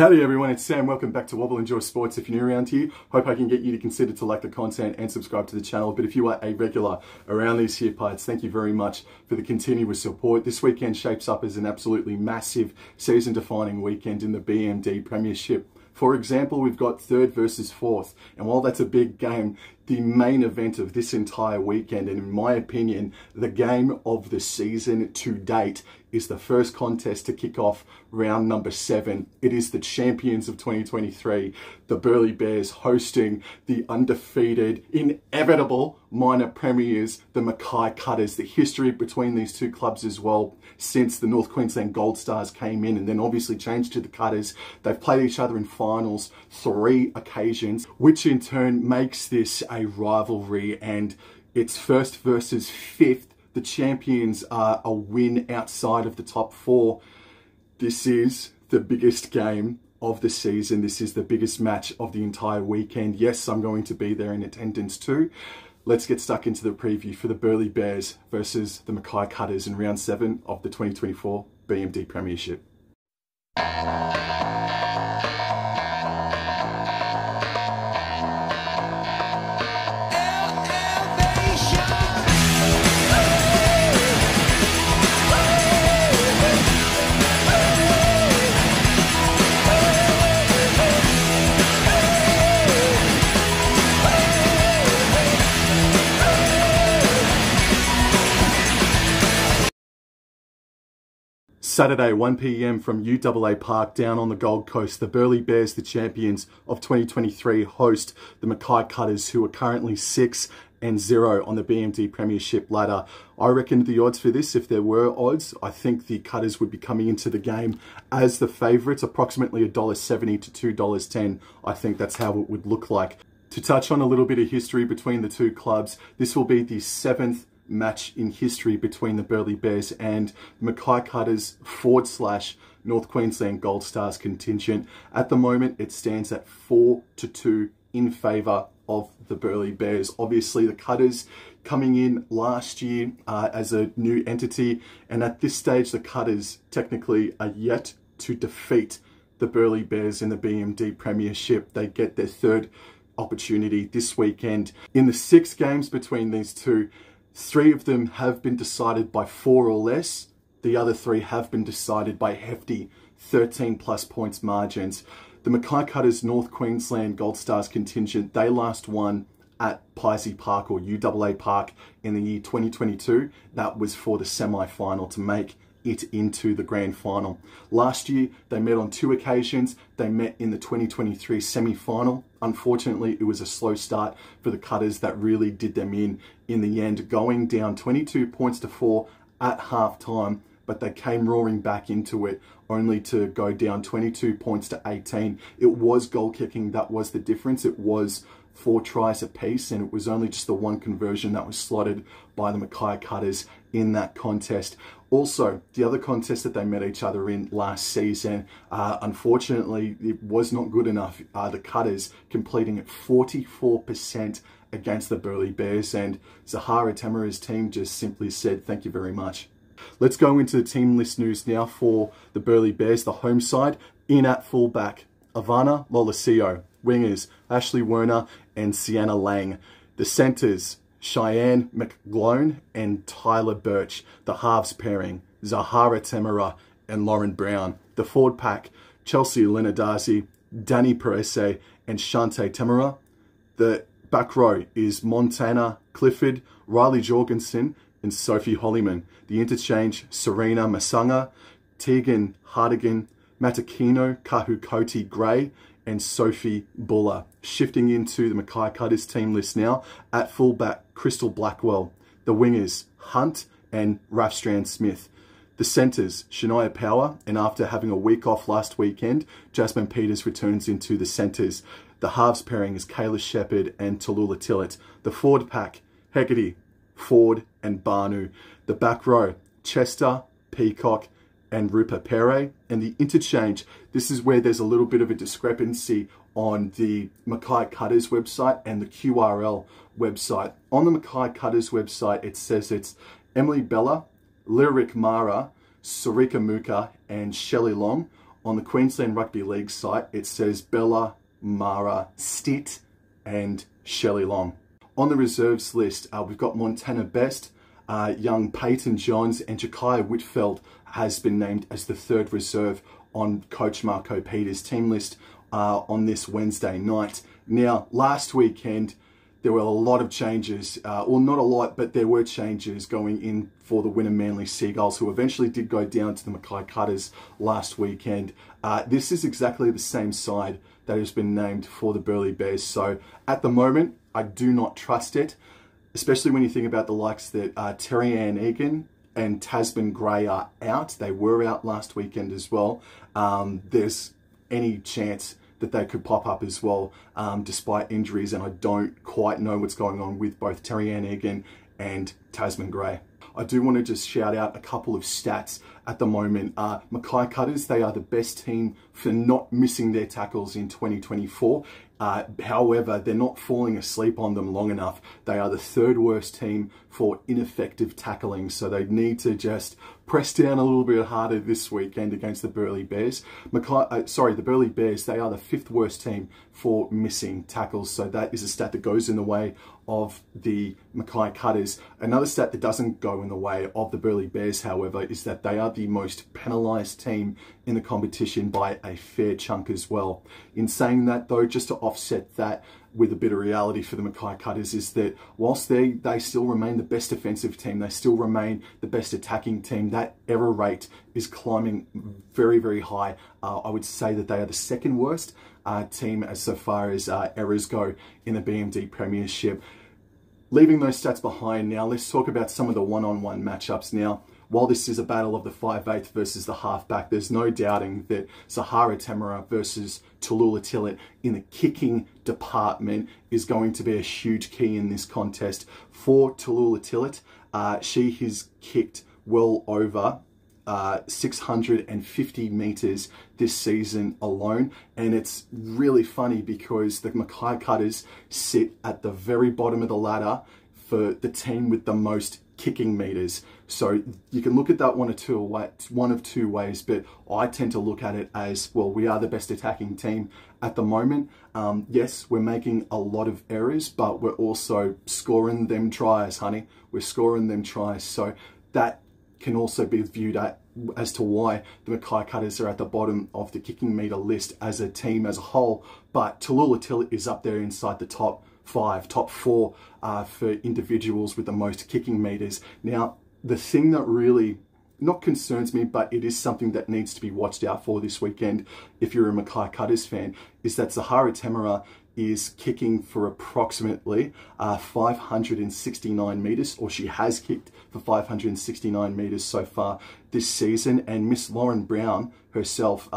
Howdy everyone, it's Sam. Welcome back to Wobble Enjoy Sports. If you're new around here, hope I can get you to consider to like the content and subscribe to the channel. But if you are a regular around these here parts, thank you very much for the continuous support. This weekend shapes up as an absolutely massive season-defining weekend in the BMD Premiership. For example, we've got third versus fourth, and while that's a big game, the main event of this entire weekend, and in my opinion, the game of the season to date, is the first contest to kick off round number 7. It is the champions of 2023, the Burleigh Bears, hosting the undefeated, inevitable minor premiers, the Mackay Cutters. The history between these two clubs as well, since the North Queensland Gold Stars came in and then obviously changed to the Cutters. They've played each other in finals 3 occasions, which in turn makes this a rivalry, and it's first versus fifth. The champions are a win outside of the top 4. This is the biggest game of the season. This is the biggest match of the entire weekend. Yes, I'm going to be there in attendance too. Let's get stuck into the preview for the Burleigh Bears versus the Mackay Cutters in round 7 of the 2024 BMD Premiership. Saturday, 1 p.m. from UAA Park down on the Gold Coast, the Burleigh Bears, the champions of 2023, host the Mackay Cutters, who are currently 6-0 on the BMD Premiership ladder. I reckon the odds for this, if there were odds, I think the Cutters would be coming into the game as the favourites, approximately $1.70 to $2.10. I think that's how it would look like. To touch on a little bit of history between the two clubs, this will be the 7th match in history between the Burleigh Bears and Mackay Cutters / North Queensland Gold Stars contingent. At the moment, it stands at 4-2 in favour of the Burleigh Bears. Obviously, the Cutters coming in last year as a new entity, and at this stage, the Cutters technically are yet to defeat the Burleigh Bears in the BMD Premiership. They get their 3rd opportunity this weekend. In the 6 games between these two, 3 of them have been decided by 4 or less. The other 3 have been decided by hefty 13+ points margins. The Mackay Cutters North Queensland Gold Stars contingent, they last won at Pisey Park or UAA Park in the year 2022. That was for the semi-final to make it into the grand final. Last year, they met on 2 occasions. They met in the 2023 semi-final. Unfortunately, it was a slow start for the Cutters that really did them in the end, going down 22 points to 4 at half-time, but they came roaring back into it, only to go down 22 points to 18. It was goal kicking that was the difference. It was 4 tries apiece, and it was only just the 1 conversion that was slotted by the Mackay Cutters in that contest. Also, the other contest that they met each other in last season, unfortunately, it was not good enough. The Cutters completing at 44% against the Burleigh Bears, and Zahara Temera's team just simply said, thank you very much. Let's go into the team list news now for the Burleigh Bears, the home side. In at fullback, Ivana Lolosio. Wingers, Ashley Werner and Sienna Lang. The centres, Cheyenne McGlone and Tyler Birch. The halves pairing, Zahara Temera and Lauren Brown. The forward pack, Chelsea Linadazi, Danny Perese and Shante Temera. The back row is Montana Clifford, Riley Jorgensen and Sophie Hollyman. The interchange, Serena Masanga, Tegan Hardigan, Matakino Kahukoti Gray and Sophie Buller. Shifting into the Mackay Cutters team list now, at fullback, Crystal Blackwell. The wingers, Hunt and Rafstrand Smith. The centres, Shania Power, and after having a week off last weekend, Jasmine Peters returns into the centres. The halves pairing is Kayla Shepherd and Tallulah Tillett. The forward pack, Heggerty, Ford and Barnu. The back row, Chester, Peacock and Rupa Pere. And the interchange, this is where there's a little bit of a discrepancy on the Mackay Cutters website and the QRL website. On the Mackay Cutters website, it says it's Emily Bella, Lyric Mara, Sarika Muka and Shelley Long. On the Queensland Rugby League site, it says Bella, Mara, Stitt and Shelley Long. On the reserves list, we've got Montana Best, young Peyton Johns, and Ja'Kiah Whitfield has been named as the third reserve on Coach Marco Peters' team list on this Wednesday night. Now, last weekend, there were a lot of changes, well, not a lot, but there were changes going in for the winner Manly Seagulls, who eventually did go down to the Mackay Cutters last weekend. This is exactly the same side that has been named for the Burleigh Bears. So at the moment, I do not trust it, especially when you think about the likes that Terry Ann Egan and Tasman Gray are out. They were out last weekend as well. There's any chance that they could pop up as well, despite injuries, and I don't quite know what's going on with both Terry Ann Egan and Tasman Gray. I do want to just shout out a couple of stats at the moment. Mackay Cutters, they are the best team for not missing their tackles in 2024. However, they're not falling asleep on them long enough. They are the third worst team for ineffective tackling, so they need to just press down a little bit harder this weekend against the Burleigh Bears. The Burleigh Bears, they are the fifth worst team for missing tackles, so that is a stat that goes in the way of the Mackay Cutters. Another stat that doesn't go in the way of the Burleigh Bears, however, is that they are the most penalised team in the competition by a fair chunk as well. In saying that though, just to offset that with a bit of reality for the Mackay Cutters, is that whilst they still remain the best defensive team, they still remain the best attacking team, that error rate is climbing very, very high. I would say that they are the second worst team as so far as errors go in the BMD Premiership. Leaving those stats behind now, let's talk about some of the one-on-one matchups now. While this is a battle of the 5'8" versus the halfback, there's no doubting that Zahara Temera versus Tallulah Tillett in the kicking department is going to be a huge key in this contest. For Tallulah Tillett, she has kicked well over 650 metres this season alone, and it's really funny because the Mackay Cutters sit at the very bottom of the ladder for the team with the most kicking meters. So you can look at that one of two ways, but I tend to look at it as, well, we are the best attacking team at the moment. Yes, we're making a lot of errors, but we're also scoring them tries, honey. We're scoring them tries. So that can also be viewed as to why the Mackay Cutters are at the bottom of the kicking meter list as a team as a whole. But Tallulah Tillett is up there inside the top 5, top 4 for individuals with the most kicking meters. Now, the thing that really not concerns me, but it is something that needs to be watched out for this weekend if you're a Mackay Cutters fan, is that Zahara Temera is kicking for approximately 569 metres, or she has kicked for 569 metres so far this season, and Miss Lauren Brown herself,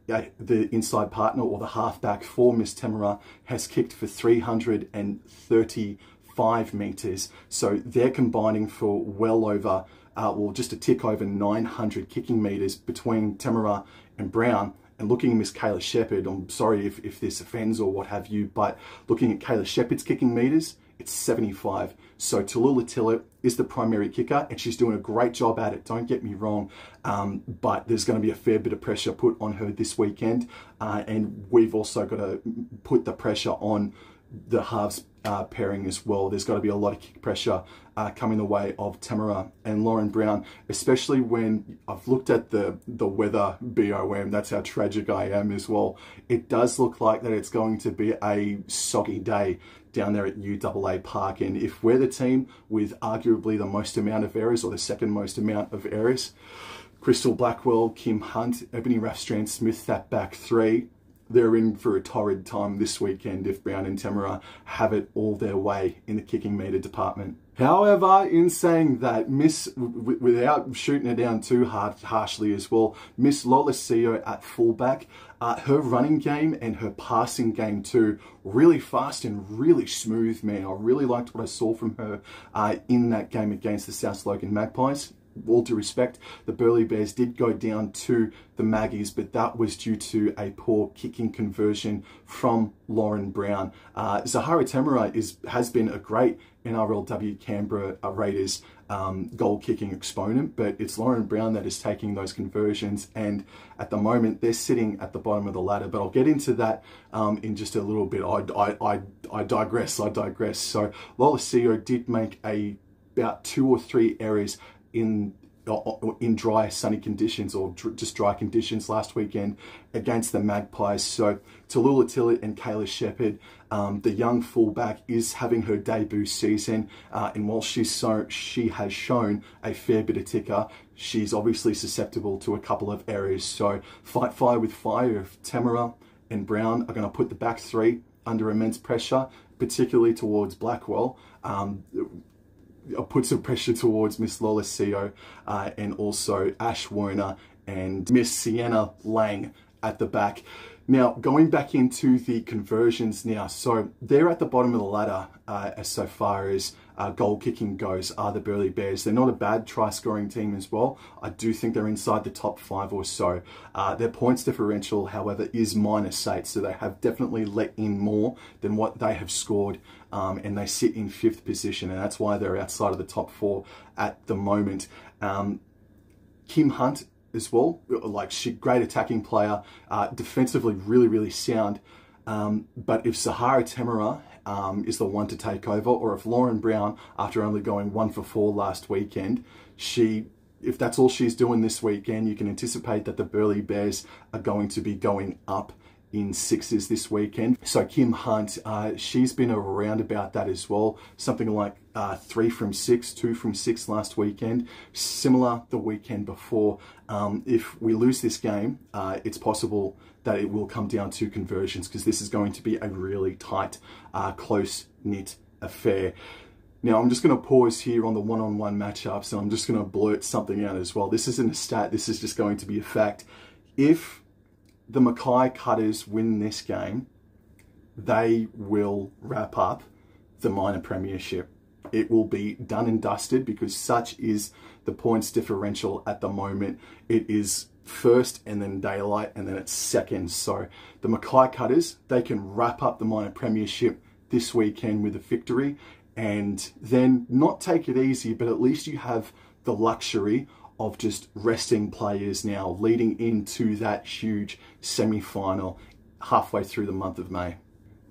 the inside partner or the halfback for Miss Temera, has kicked for 335 metres. So they're combining for well over, well, just a tick over 900 kicking metres between Temera and Brown. And looking at Miss Kayla Shepherd, I'm sorry if this offends or what have you, but looking at Kayla Shepherd's kicking metres, it's 75. So Tallulah Tillett is the primary kicker, and she's doing a great job at it, don't get me wrong, but there's going to be a fair bit of pressure put on her this weekend, and we've also got to put the pressure on the halves pairing as well. There's got to be a lot of kick pressure coming the way of Temera and Lauren Brown, especially when I've looked at the weather BOM. That's how tragic I am as well. It does look like that it's going to be a soggy day down there at UAA Park, and if we're the team with arguably the most amount of errors, or the second most amount of errors, Crystal Blackwell, Kim Hunt, Ebony Rathstrand-Smith, that back three, they're in for a torrid time this weekend if Brown and Temera have it all their way in the kicking meter department. However, in saying that, without shooting it down too harshly as well, Miss Lola Seo at fullback, her running game and her passing game too, really fast and really smooth, man. I really liked what I saw from her in that game against the South Logan Magpies. all due respect, the Burleigh Bears did go down to the Maggies, but that was due to a poor kicking conversion from Lauren Brown. Zahara Temera has been a great NRLW Canberra Raiders goal-kicking exponent, but it's Lauren Brown that is taking those conversions, and at the moment they're sitting at the bottom of the ladder. But I'll get into that in just a little bit. I digress. So Lolosio did make about 2 or 3 errors in dry, sunny conditions, or just dry conditions last weekend against the Magpies. So Tallulah Tillett and Kayla Shepherd, the young fullback, is having her debut season, and while she has shown a fair bit of ticker, she's obviously susceptible to a couple of errors. So fight fire with fire if Temera and Brown are going to put the back three under immense pressure, particularly towards Blackwell. Put some pressure towards Miss Lolosio and also Ash Werner and Miss Sienna Lang at the back. Now, going back into the conversions now, so they're at the bottom of the ladder as so far as goal kicking goes, are the Burleigh Bears. They're not a bad try scoring team as well. I do think they're inside the top 5 or so. Their points differential, however, is -8, so they have definitely let in more than what they have scored, and they sit in 5th position, and that's why they're outside of the top 4 at the moment. Kim Hunt as well, great attacking player, defensively really sound, but if Zahara Temera is the one to take over, or if Lauren Brown, after only going 1 for 4 last weekend, if that's all she's doing this weekend, you can anticipate that the Burleigh Bears are going to be going up in 6s this weekend. So Kim Hunt, she's been around about that as well, something like 3 from 6, 2 from 6 last weekend, similar the weekend before. If we lose this game, it's possible that it will come down to conversions, because this is going to be a really tight, close-knit affair. Now, I'm just going to pause here on the one-on-one matchups, and I'm just going to blurt something out as well. This isn't a stat, this is just going to be a fact. If the Mackay Cutters win this game, they will wrap up the minor premiership. It will be done and dusted, because such is the points differential at the moment. It is first and then daylight, and then it's second. So the Mackay Cutters, they can wrap up the minor premiership this weekend with a victory, and then not take it easy, but at least you have the luxury of just resting players now leading into that huge semi-final halfway through the month of May.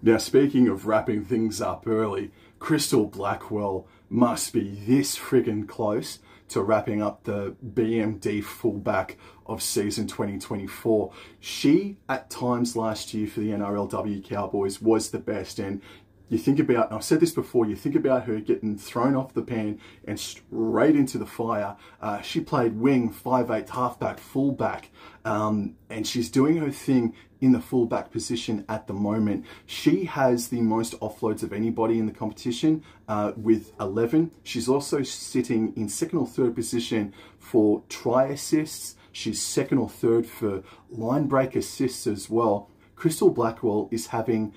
Now, speaking of wrapping things up early, Crystal Blackwell must be this friggin' close to wrapping up the BMD fullback of season 2024. She, at times last year for the NRLW Cowboys, was the best, and you think about, I've said this before, you think about her getting thrown off the pan and straight into the fire. She played wing, 5'8", halfback, fullback, and she's doing her thing in the fullback position at the moment. She has the most offloads of anybody in the competition with 11. She's also sitting in 2nd or 3rd position for try assists. She's 2nd or 3rd for line break assists as well. Crystal Blackwell is having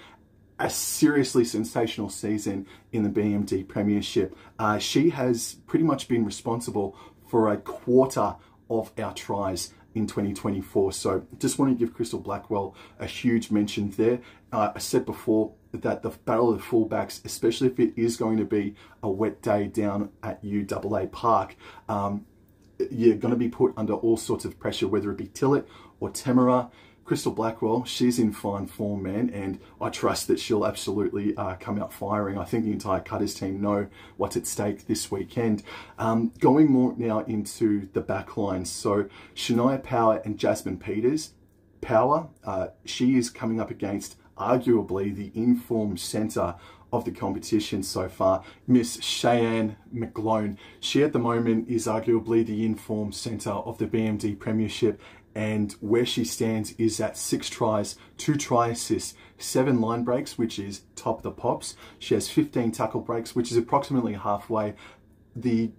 a seriously sensational season in the BMD Premiership. She has pretty much been responsible for a quarter of our tries in 2024. So just want to give Crystal Blackwell a huge mention there. I said before that the battle of the fullbacks, especially if it is going to be a wet day down at UAA Park, you're going to be put under all sorts of pressure, whether it be Tillett or Temera. Crystal Blackwell, she's in fine form, man, and I trust that she'll absolutely come out firing. I think the entire Cutters team know what's at stake this weekend. Going more now into the back lines. So Shania Power and Jasmine Peters. Power, she is coming up against arguably the informed centre of the competition so far, Miss Cheyenne McGlone. She at the moment is arguably the informed centre of the BMD Premiership, and where she stands is at 6 tries, 2 try assists, 7 line breaks, which is top of the pops. She has 15 tackle breaks, which is approximately halfway. The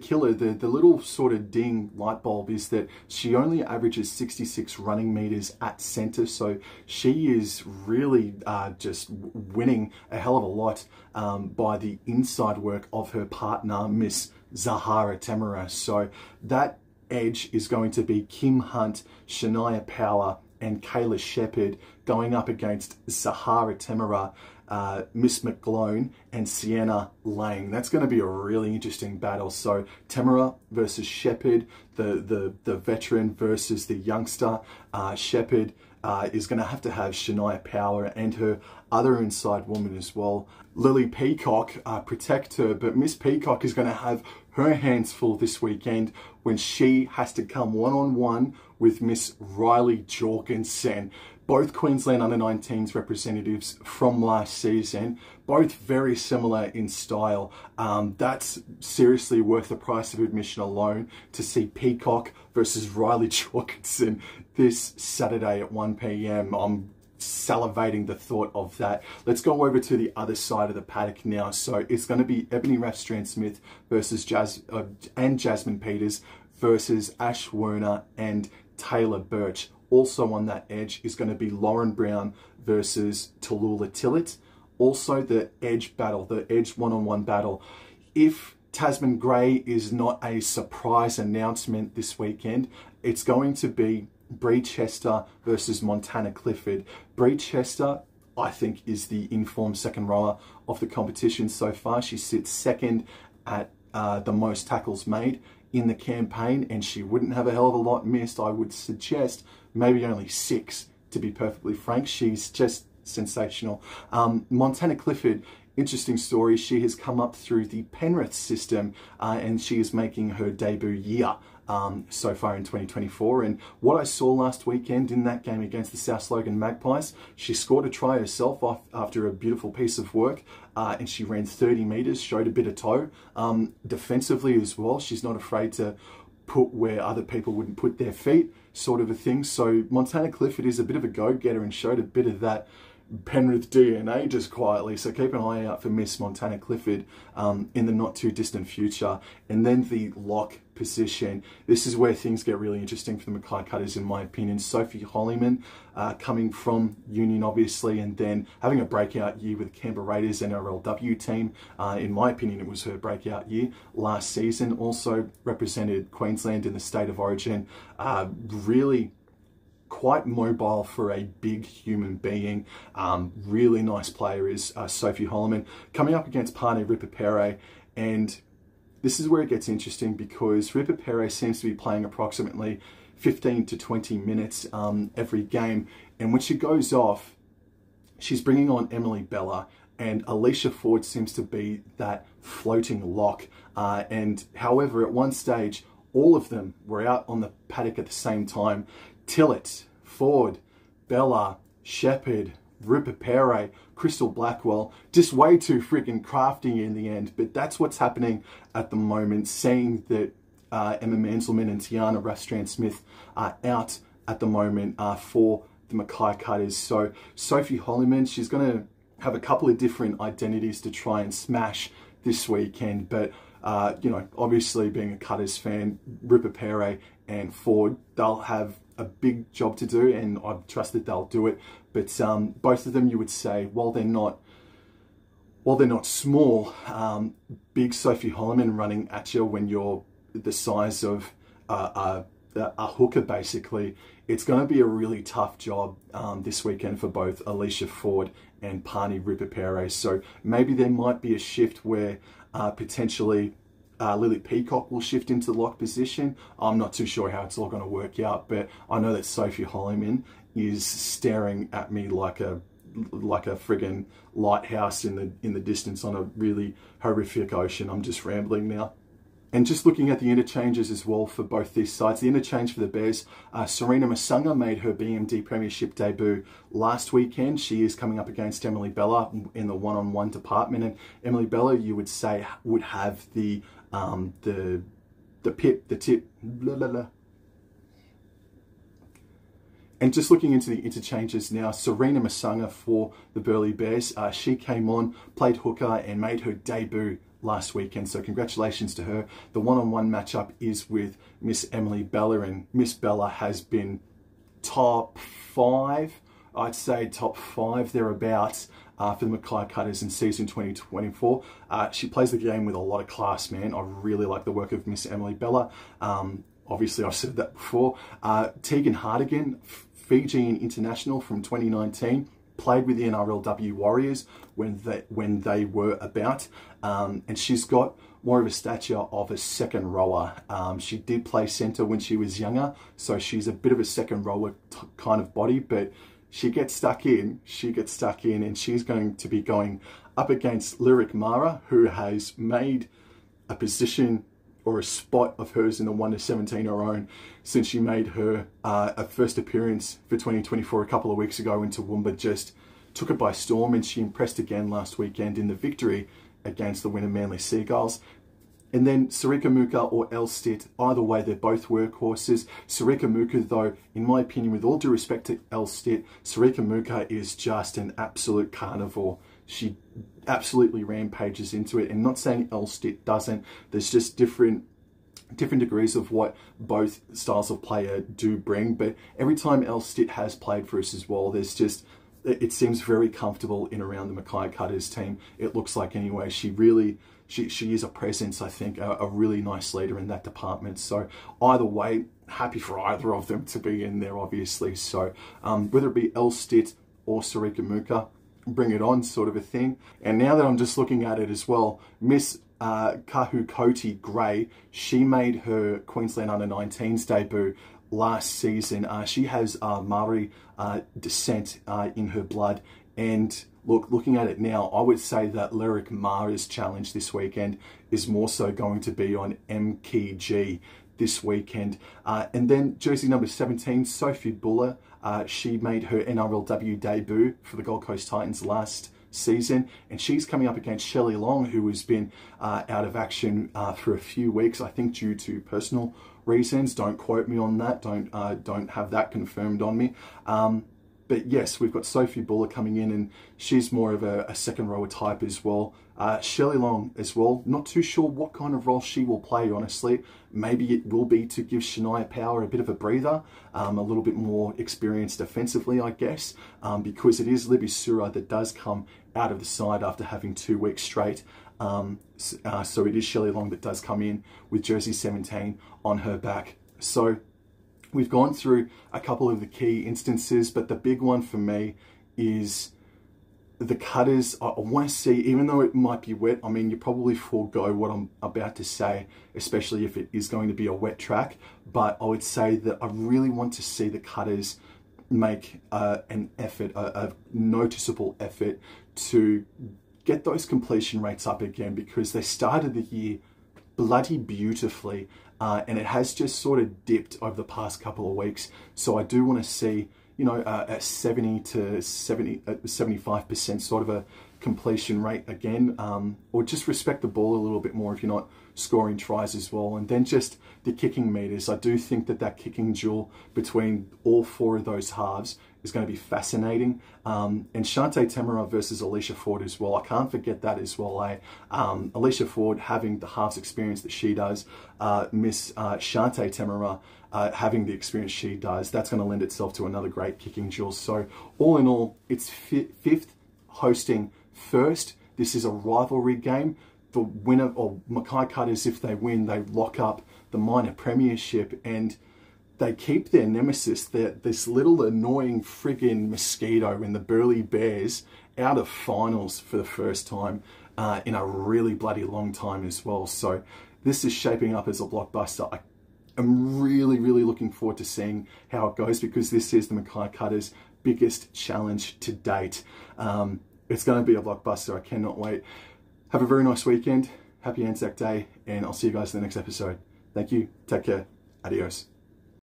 killer, the little sort of ding light bulb is that she only averages 66 running meters at center, so she is really just winning a hell of a lot by the inside work of her partner, Miss Zahara Temura. So that edge is going to be Kim Hunt, Shania Power, and Kayla Shepherd going up against Zahara Temura, Miss McGlone, and Sienna Lang. That's going to be a really interesting battle. So Temura versus Shepherd, the veteran versus the youngster. Shepherd is going to have Shania Power and her other inside woman as well, Lily Peacock, protect her. But Miss Peacock is going to have her hands full this weekend when she has to come one-on-one with Miss Riley Jorgensen. Both Queensland Under-19s representatives from last season, both very similar in style. That's seriously worth the price of admission alone to see Peacock versus Riley Jorgensen this Saturday at 1 p.m. I'm salivating the thought of that. Let's go over to the other side of the paddock now. So it's going to be Ebony Rathstrand-Smith versus Jasmine Peters versus Ash Werner and Taylor Birch. Also on that edge is going to be Lauren Brown versus Tallulah Tillett. Also the edge battle, the edge one-on-one battle. If Tasman Gray is not a surprise announcement this weekend, it's going to be Bree Chester versus Montana Clifford. Bree Chester, I think, is the informed second rower of the competition so far. She sits second at the most tackles made in the campaign, and she wouldn't have a hell of a lot missed. I would suggest maybe only 6, to be perfectly frank. She's just sensational. Montana Clifford, interesting story. She has come up through the Penrith system and she is making her debut year so far in 2024. And what I saw last weekend in that game against the South Logan Magpies, she scored a try herself after a beautiful piece of work, and she ran 30 metres, showed a bit of toe. Defensively as well, she's not afraid to put where other people wouldn't put their feet, sort of a thing. So Montana Clifford is a bit of a go-getter and showed a bit of that Penrith DNA just quietly. So keep an eye out for Miss Montana Clifford in the not too distant future. And then the lock position. This is where things get really interesting for the Mackay Cutters, in my opinion. Sophie Hollyman coming from Union, obviously, and then having a breakout year with Canberra Raiders NRLW team. In my opinion, it was her breakout year last season. Also represented Queensland in the State of Origin. Really quite mobile for a big human being. Really nice player is Sophie Holloman. Coming up against Pane Ripapere, and this is where it gets interesting because Ripapere seems to be playing approximately 15 to 20 minutes every game, and when she goes off, she's bringing on Emily Bella, and Alicia Ford seems to be that floating lock. And however, at one stage, all of them were out on the paddock at the same time. Tillett, Ford, Bella, Shepherd, Ripapere, Crystal Blackwell, just way too freaking crafty in the end. But that's what's happening at the moment, seeing that Emma Manselman and Tiana Rathstrand-Smith are out at the moment for the Mackay Cutters. So Sophie Hollyman, she's going to have a couple of different identities to try and smash this weekend. But, you know, obviously being a Cutters fan, Ripapere and Ford, they'll have a big job to do, and I trust that they'll do it. But both of them, you would say, while they're not small, big Sophie Holloman running at you when you're the size of a hooker, basically, it's going to be a really tough job this weekend for both Alicia Ford and Pane Ripapere. So maybe there might be a shift where potentially Lily Peacock will shift into the lock position. I'm not too sure how it's all going to work out, but I know that Sophie Hollyman is staring at me like a friggin' lighthouse in the distance on a really horrific ocean. I'm just rambling now. And just looking at the interchanges as well for both these sides, the interchange for the Bears, Serena Masunga made her BMD Premiership debut last weekend. She is coming up against Emily Bella in the one-on-one department, and Emily Bella, you would say, would have the tip, blah, blah, blah. And just looking into the interchanges now, Serena Masunga for the Burleigh Bears, she came on, played hooker, and made her debut last weekend. So congratulations to her. The one-on-one matchup is with Miss Emily Bella, and Miss Bella has been top 5 I'd say top 5 thereabouts for the Mackay Cutters in season 2024. She plays the game with a lot of class, man. I really like the work of Miss Emily Bella. Obviously, I've said that before. Tegan Hartigan, Fijian international from 2019, played with the NRLW Warriors when they were about, and she's got more of a stature of a second rower. She did play centre when she was younger, so she's a bit of a second rower kind of body, but she gets stuck in, and she's going to be going up against Lyric Mara, who has made a position or a spot of hers in the 1-17 her own since she made her a first appearance for 2024 a couple of weeks ago in Toowoomba. Just took it by storm, and she impressed again last weekend in the victory against the winner Manly Seagulls. And then Sarika Muka or Elstit, either way, they're both workhorses. Sarika Muka, though, in my opinion, with all due respect to Elstit, Sarika Muka is just an absolute carnivore. She absolutely rampages into it, and not saying Elstit doesn't. There's just different degrees of what both styles of player do bring. But every time Elstit has played for us as well, there's just, it seems very comfortable in around the Mackay Cutters team. It looks like anyway. She is a presence, I think, a really nice leader in that department. So either way, happy for either of them to be in there, obviously. So whether it be Elstit or Sarika Muka, bring it on, sort of a thing. And now that I'm just looking at it as well, Miss Kahukoti Gray, she made her Queensland Under-19s debut last season. She has Maori descent in her blood, and looking at it now, I would say that Lyric Mara's challenge this weekend is more so going to be on MKG this weekend. And then jersey number 17, Sophie Buller, she made her NRLW debut for the Gold Coast Titans last season, and she's coming up against Shelley Long, who has been out of action for a few weeks, I think due to personal reasons. Don't quote me on that. Don't have that confirmed on me. But yes, we've got Sophie Buller coming in, and she's more of a second rower type as well. Shelley Long as well. Not too sure what kind of role she will play, honestly. Maybe it will be to give Shania Power a bit of a breather, a little bit more experience defensively, I guess, because it is Libby Sura that does come out of the side after having 2 weeks straight. So it is Shelley Long that does come in with jersey 17 on her back. So we've gone through a couple of the key instances, but the big one for me is the Cutters. I want to see, even though it might be wet, I mean, you probably forego what I'm about to say, especially if it is going to be a wet track, but I would say that I really want to see the Cutters make an effort, a noticeable effort to get those completion rates up again, because they started the year bloody beautifully, and it has just sort of dipped over the past couple of weeks. So I do want to see, you know, a 70 to 75% sort of a completion rate again, or just respect the ball a little bit more if you're not scoring tries as well. And then just the kicking meters. I do think that that kicking duel between all 4 of those halves is going to be fascinating. And Shante Temera versus Alicia Ford as well. I can't forget that as well. Alicia Ford having the halves experience that she does, Miss Shante Temera having the experience she does, that's going to lend itself to another great kicking duel. So all in all, it's 5th hosting 1st. This is a rivalry game. The winner, or Mackay Cutters, if they win, they lock up the minor premiership, and they keep their nemesis, this little annoying friggin' mosquito in the Burleigh Bears, out of finals for the first time in a really bloody long time as well. So this is shaping up as a blockbuster. I'm really, really looking forward to seeing how it goes, because this is the Mackay Cutters' biggest challenge to date. It's going to be a blockbuster. I cannot wait. Have a very nice weekend. Happy Anzac Day, and I'll see you guys in the next episode. Thank you. Take care. Adios.